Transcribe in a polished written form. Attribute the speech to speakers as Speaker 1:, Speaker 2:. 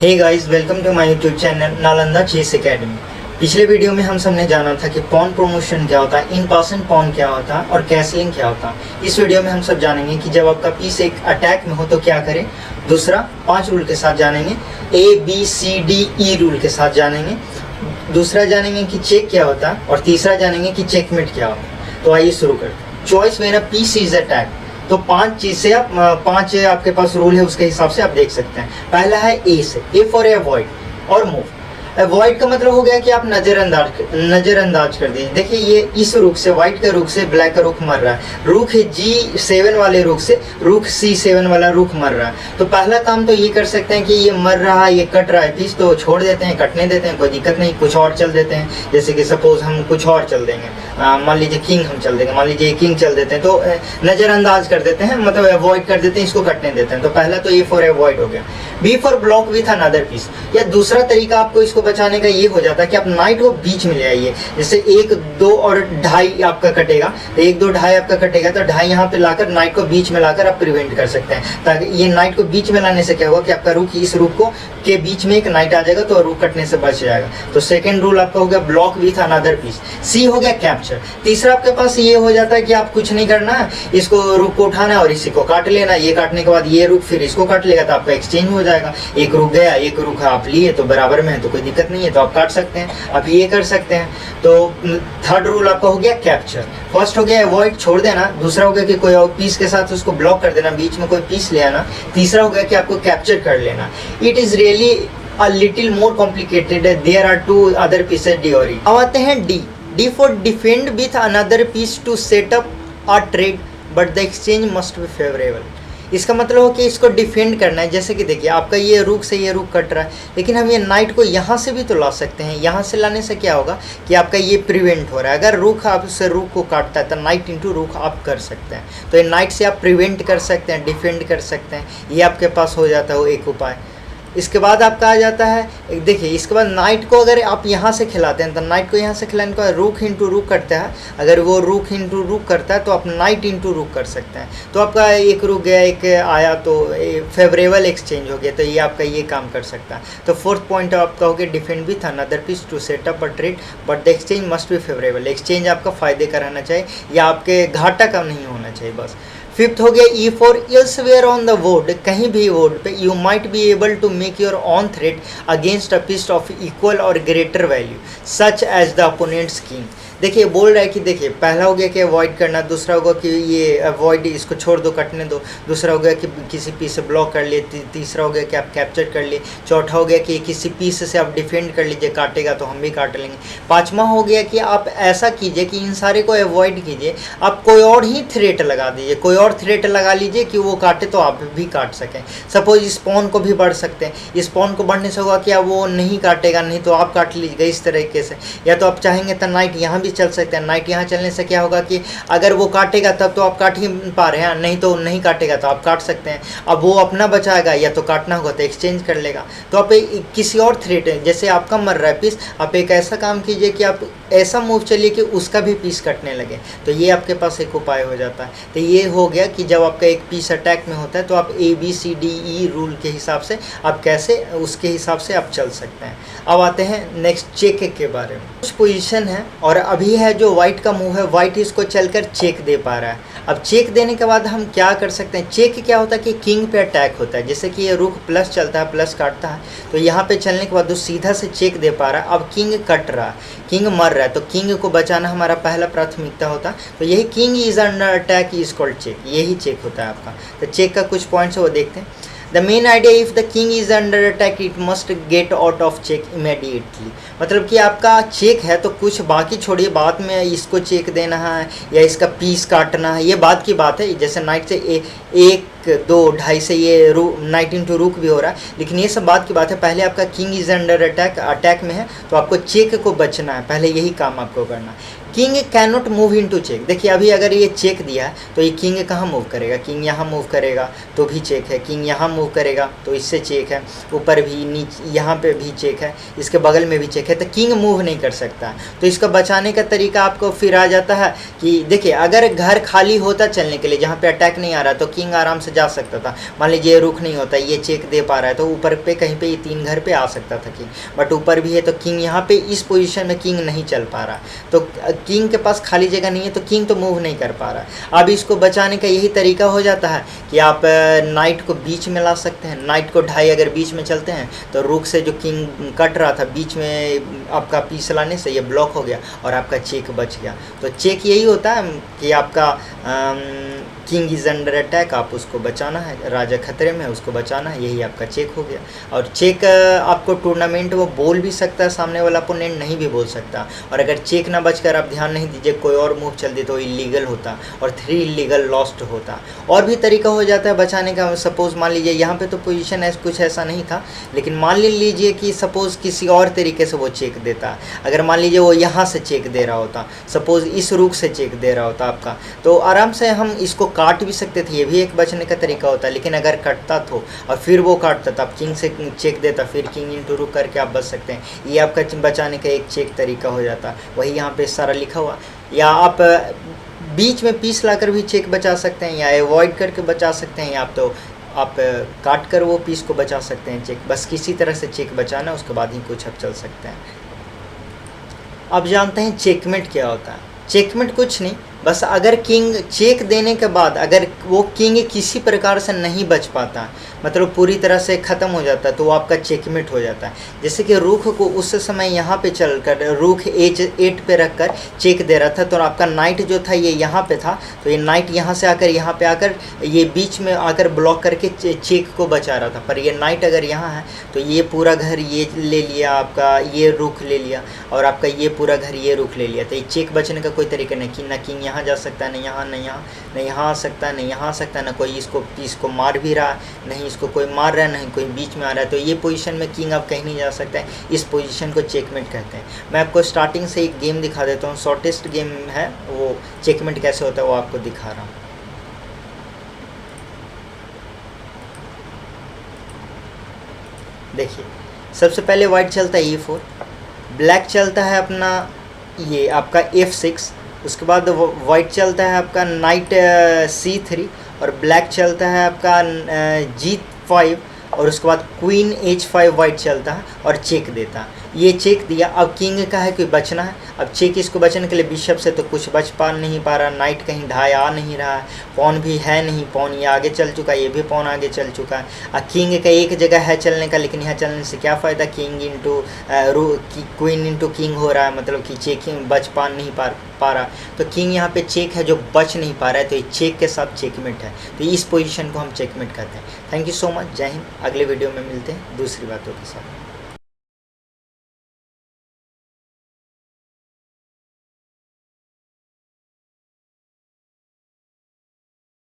Speaker 1: Hey guys, welcome to my YouTube channel Nalanda chess academy. पिछले video में हम सबने जाना था कि पॉन प्रमोशन क्या होता है, इन पर्सन पॉन क्या होता है और कैसलिंग क्या होता है। इस वीडियो में हम सब जानेंगे कि जब आपका पीस एक अटैक में हो तो क्या करें। दूसरा 5 रूल के साथ जानेंगे, ABCDE रूल के साथ जानेंगे। दूसरा जानेंगे कि चेक क्या होता है और तीसरा जानेंगे कि चेकमेट क्या होता है। तो आइए शुरू करते हैं। Choice when a piece is attack, तो 5 चीज से आप 5 आपके पास रूल है, उसके हिसाब से आप देख सकते हैं। पहला है ए से, ए फॉर अवॉइड और मूव। अवॉइड का मतलब हो गया कि आप नजरअंदाज कर दीजिए। देखिए ये इस रुख से, व्हाइट का रुख से ब्लैक का रुख मर रहा है। रुख G7 वाले रुख से रुख C7 वाला रुख मर रहा है। तो पहला काम तो ये कर सकते हैं कि ये मर रहा है, ये कट रहा है पीस, तो छोड़ देते हैं, कटने देते हैं, कोई दिक्कत नहीं, कुछ और चल देते हैं। जैसे कि सपोज हम कुछ और चल देंगे, मान लीजिए किंग हम चल देंगे, मान लीजिए किंग चल देते हैं, तो नजरअंदाज कर देते हैं, मतलब अवॉइड कर देते हैं, इसको कटने देते हैं। तो पहला तो ये फॉर अवॉइड हो गया। B for block with another piece, या दूसरा तरीका आपको इसको बचाने का ये हो जाता है कि आप नाइट को बीच में ले आइए। जैसे 1, 2 और ढाई आपका कटेगा, तो 1, 2, ढाई आपका कटेगा, तो ढाई यहाँ पे लाकर नाइट को बीच में लाकर आप प्रिवेंट कर सकते हैं। ताकि ये नाइट को बीच में लाने से क्या होगा कि आपका रुख इस रुख को के बीच में एक नाइट आ जाएगा, तो रुख कटने से बच जाएगा। तो सेकंड रूल आपका हो गया ब्लॉक विथ अनदर पीस। सी हो गया कैप्चर। तीसरा आपके पास ये हो जाता है कि आप कुछ नहीं करना है, इसको रुख को उठाना है और इसी को काट लेना। ये काटने के बाद ये रुख फिर इसको काट लेगा, तो आपका एक्सचेंज हो जाएगा। एक रुक गया, एक रुख आप लिए, तो बराबर में है, तो कोई दिक्कत नहीं है, तो आप काट सकते हैं, आप ये कर सकते हैं। तो थर्ड रूल आपका हो गया कैप्चर। फर्स्ट हो गया अवॉइड, छोड़ देना। दूसरा हो गया कि कोई और पीस के साथ उसको ब्लॉक कर देना, बीच में कोई पीस ले आना। तीसरा हो गया कि आपको कैप्चर कर लेना। It is really a little more complicated. There are 2 other pieces D और E। अब आते हैं D। D for defend with another piece to set up a trade, but the exchange must be favorable। इसका मतलब हो कि इसको defend करना है। जैसे कि देखिए आपका ये रुख से ये रुख कट रहा है, लेकिन हम ये नाइट को यहाँ से भी तो ला सकते हैं। यहाँ से लाने से क्या होगा कि आपका ये प्रिवेंट हो रहा है। अगर रुख आप उससे रुख को काटता है तो नाइट इंटू रुख आप कर सकते हैं। तो ये नाइट से आप प्रिवेंट कर सकते हैं, डिफेंड कर सकते हैं। ये आपके पास हो जाता है वो एक उपाय। इसके बाद आपका आ जाता है, देखिए इसके बाद नाइट को अगर आप यहाँ से खिलाते हैं तो नाइट को यहाँ से खिलाने के बाद रुख इंटू रुख करता है। अगर वो रुख इंटू रुख करता है तो आप नाइट इंटू रुख कर सकते हैं। तो आपका एक रुक गया, एक आया, तो फेवरेबल एक्सचेंज हो गया, तो ये आपका ये काम कर सकता है। तो फोर्थ पॉइंट आपका हो गया defend with another piece to set up a trade, but the exchange must be favourable. Exchange आपका फ़ायदे का रहना चाहिए या आपके घाटा का नहीं होना चाहिए, बस। फिफ्थ हो गया E for elsewhere on the board. कहीं भी बोर्ड पे you might be able to make your own threat against a piece of equal or greater value such as the opponent's king. देखिए बोल रहा है कि देखिए पहला हो गया कि अवॉइड करना, दूसरा होगा कि ये अवॉइड, इसको छोड़ दो, कटने दो। दूसरा हो गया कि किसी पीस से ब्लॉक कर लिए। तीसरा हो गया कि आप कैप्चर कर लिए। चौथा हो गया कि किसी पीस से आप डिफेंड कर लीजिए, काटेगा तो हम भी काट लेंगे। पाँचवा हो गया कि आप ऐसा कीजिए कि इन सारे को अवॉइड कीजिए, आप कोई और ही थ्रेट लगा दीजिए, कोई और थ्रेट लगा लीजिए कि वो काटे तो आप भी काट सकें। सपोज स्पॉन को भी बढ़ सकते हैं, स्पॉन को बढ़ने से होगा कि अब वो नहीं काटेगा, नहीं तो आप काट लीजिएगा इस तरीके से। या तो आप चाहेंगे तो नाइट यहाँ चल सकते हैं। नाइट यहाँ चलने से क्या होगा कि अगर वो काटेगा तब तो आप काट ही पा रहे हैं, नहीं तो नहीं काटेगा तो आप काट सकते हैं। अब वो अपना बचाएगा या तो काटना होगा तो एक्सचेंज कर लेगा। तो आप किसी और थ्रेट है, जैसे आपका मर रहा है पीस, आप एक ऐसा काम कीजिए कि आप ऐसा मूव चलिए कि उसका भी पीस कटने लगे, तो ये आपके पास एक उपाय हो जाता है। तो ये हो गया कि जब आपका एक पीस अटैक में होता है तो आप ABCDE रूल के हिसाब से आप कैसे उसके हिसाब से आप चल सकते हैं। अब आते हैं नेक्स्ट चेक के बारे में। कुछ पोजीशन है और अभी है जो वाइट का मूव है, वाइट इसको चलकर चेक दे पा रहा है। अब चेक देने के बाद हम क्या कर सकते हैं। चेक क्या होता है कि किंग पे अटैक होता है। जैसे कि ये रुख प्लस चलता है, प्लस काटता है, तो यहाँ पे चलने के बाद वो सीधा से चेक दे पा रहा है। अब किंग कट रहा है, किंग मर रहा है, तो किंग को बचाना हमारा पहला प्राथमिकता होता है। तो यही king is under attack is called check, यही चेक होता है आपका। तो चेक का कुछ पॉइंट्स है वो देखते हैं। The main idea if the king is under attack it must get out of check immediately. मतलब कि आपका चेक है तो कुछ बाकी छोड़िए, बाद में इसको चेक देना है या इसका पीस काटना है, ये बात की बात है। जैसे नाइट से 1, 2, ढाई से ये नाइट इंटू रुक भी हो रहा है, लेकिन ये सब बात की बात है। पहले आपका किंग इज अंडर अटैक में है तो आपको चेक को बचना है, पहले यही काम आपको करना है। King can not move into check. देखिए अभी अगर ये चेक दिया है तो ये किंग कहाँ मूव करेगा, किंग यहाँ मूव करेगा तो भी चेक है, किंग यहाँ मूव करेगा तो इससे चेक है, ऊपर भी नीचे यहाँ पे भी चेक है, इसके बगल में भी चेक है, तो किंग मूव नहीं कर सकता। तो इसका बचाने का तरीका आपको फिर आ जाता है कि देखिए अगर घर खाली होता चलने के लिए जहाँ पे अटैक नहीं आ रहा तो किंग आराम से जा सकता था। मान लीजिए ये रुक नहीं होता, ये चेक दे पा रहा है तो ऊपर पे कहीं पे ये 3 घर पे आ सकता था किंग, बट ऊपर भी है तो किंग यहाँ पे इस पोजीशन में किंग नहीं चल पा रहा, तो किंग के पास खाली जगह नहीं है तो किंग तो मूव नहीं कर पा रहा। अब इसको बचाने का यही तरीका हो जाता है कि आप नाइट को बीच में ला सकते हैं। नाइट को ढाई अगर बीच में चलते हैं तो रुक से जो किंग कट रहा था बीच में आपका पीस लाने से ये ब्लॉक हो गया और आपका चेक बच गया। तो चेक यही होता है कि आपका किंग इज़ अंडर अटैक, आप उसको बचाना है, राजा खतरे में उसको बचाना है, यही आपका चेक हो गया। और चेक आपको टूर्नामेंट वो बोल भी सकता है, सामने वाला अपोनेंट नहीं भी बोल सकता। और अगर चेक ना बचकर आप ध्यान नहीं दीजिए कोई और मूव चल दी तो इलीगल होता और 3 इलीगल लॉस्ट होता। और भी तरीका हो जाता है बचाने का। सपोज़ मान लीजिए यहाँ पे तो पोजीशन है कुछ ऐसा नहीं था, लेकिन मान लीजिए कि सपोज़ किसी और तरीके से वो चेक देता। अगर मान लीजिए वो यहाँ से चेक दे रहा होता, सपोज़ इस रुख से चेक दे रहा होता आपका, तो आराम से हम इसको काट भी सकते थे, ये भी एक बचने का तरीका होता है। लेकिन अगर कटता तो और फिर वो काटता तो आप किंग से चेक देता, फिर किंग इनटू रुक करके आप बच सकते हैं। ये आपका बचाने का एक चेक तरीका हो जाता। वही यहाँ पे सारा लिखा हुआ। या आप बीच में पीस लाकर भी चेक बचा सकते हैं, या अवॉइड करके बचा सकते हैं, या आप तो आप काट कर वो पीस को बचा सकते हैं चेक। बस किसी तरह से चेक बचाना, उसके बाद ही कुछ आप चल सकते हैं। अब जानते हैं चेकमेट क्या होता है। चेकमेट कुछ नहीं, बस अगर किंग चेक देने के बाद अगर वो किंग किसी प्रकार से नहीं बच पाता, मतलब पूरी तरह से ख़त्म हो जाता, तो वो आपका चेकमेट हो जाता है। जैसे कि रुख को उस समय यहाँ पे चल कर रुख H8 पे रख कर चेक दे रहा था, तो आपका नाइट जो था ये यहाँ पे था, तो ये नाइट यहाँ से आकर यहाँ पे आकर ये बीच में आकर ब्लॉक करके चेक को बचा रहा था। पर ये नाइट अगर यहाँ है तो ये पूरा घर ये ले लिया, आपका ये रुख ले लिया, और आपका ये पूरा घर ये रुख ले लिया। तो ये चेक बचने का कोई तरीका नहीं कि ना किंग यहाँ जा सकता है, नहीं यहाँ, नहीं यहाँ, नहीं यहाँ आ सकता है, नहीं यहाँ आ सकता है, ना कोई इसको पीस को मार भी रहा, नहीं इसको कोई मार रहा है, नहीं कोई बीच में आ रहा है। तो ये पोजीशन में किंग अब कहीं नहीं जा सकता है। इस पोजीशन को चेकमेट कहते हैं। मैं आपको स्टार्टिंग से एक गेम दिखा देता हूँ, शॉर्टेस्ट गेम है, वो चेकमेट कैसे होता है वो आपको दिखा रहा हूँ। देखिए सबसे पहले वाइट चलता है E4, ब्लैक चलता है अपना ये आपका F6, उसके बाद वाइट चलता है आपका नाइट C3, और ब्लैक चलता है आपका G5, और उसके बाद क्वीन H5 वाइट चलता है और चेक देता है। ये चेक दिया। अब किंग का है कि बचना है, अब चेक इसको बचने के लिए बिशप से तो कुछ बच पा नहीं पा रहा, नाइट कहीं ढाई आ नहीं रहा है, पॉन भी है नहीं, पॉन ये आगे चल चुका है, ये भी पॉन आगे चल चुका है। किंग का एक जगह है चलने का, लेकिन यहाँ चलने से क्या फ़ायदा, king into queen into king हो रहा है, मतलब कि चेकिंग बच पा नहीं पा रहा। तो किंग यहाँ पे चेक है जो बच नहीं पा रहा है, तो ये चेक के साथ चेकमेट है। तो इस पोजीशन को हम चेकमेट कहते हैं। थैंक यू सो मच, जय हिंद। अगले वीडियो में मिलते हैं दूसरी बातों के साथ।